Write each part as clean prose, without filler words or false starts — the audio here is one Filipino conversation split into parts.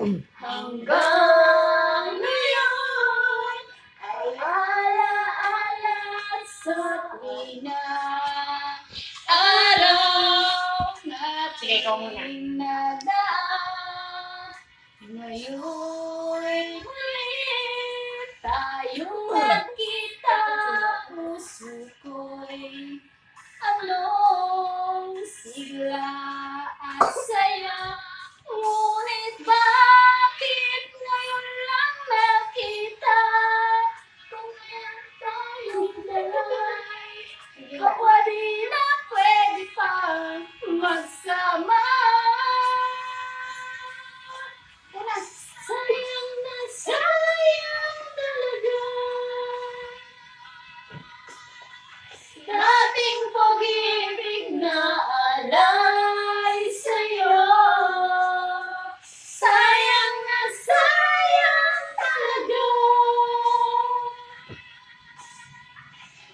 Hanggang ngayon ay alaala sa tuwing na araw nating nadaan. Ngayon'y ulit tayong nagkita, puso ko'y anong sigla at saya. Ngunit bakit ngayon lang nakita? Kung meron tayong dalay, kapwa di na pwede pang magsama. Sayang na sayang talaga dating pag-ibig na alay sa'yo. Sayang na sayang talaga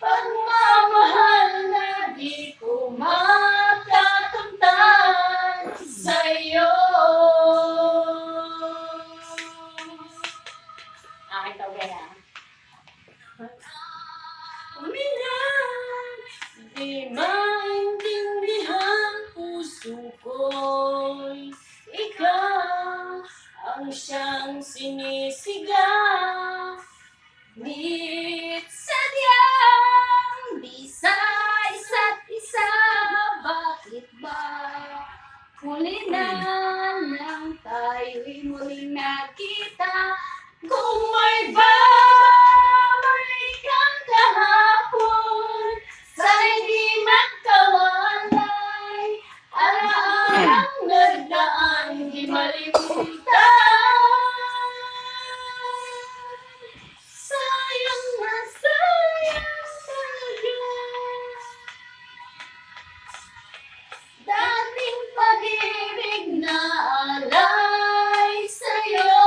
pagmamahal na di ko matakamtan sa'yo. Ito kaya umilan, di maintindihan puso ko'y ikaw ang siyang sinisigaw. Ngunit sadyang di sa isa't isa, bakit ba huli na lang tayo'y muling nakita? Kung may babalik kang kahapon, sana'y di magkawalay. Alaalang nagdaan, di malimutan. Sayang na sayang talaga dating pag-ibig na alay sa'yo.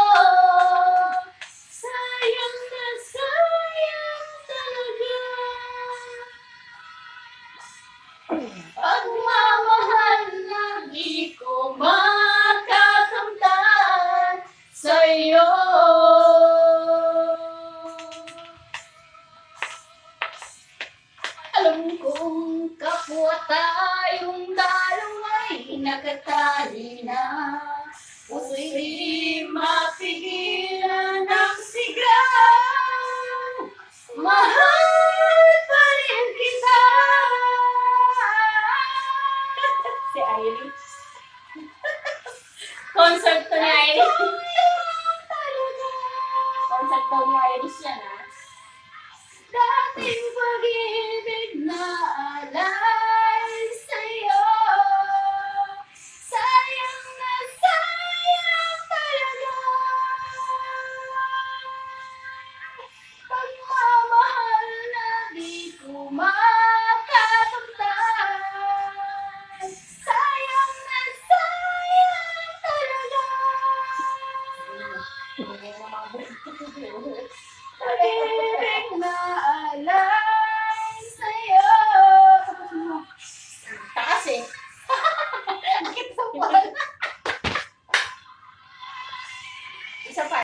Sayang na sayang talaga pagmamahal na di ko makakamtan sa'yo. Alam kong kapwa tayong dalawa'y nakatali na, puso'y di mapigilan ang sigaw. Mahal pa rin kita. Si Aileen. Concert to ni Aileen. Concert to ni Aileen yan, ha? Dating pag-ibig na alay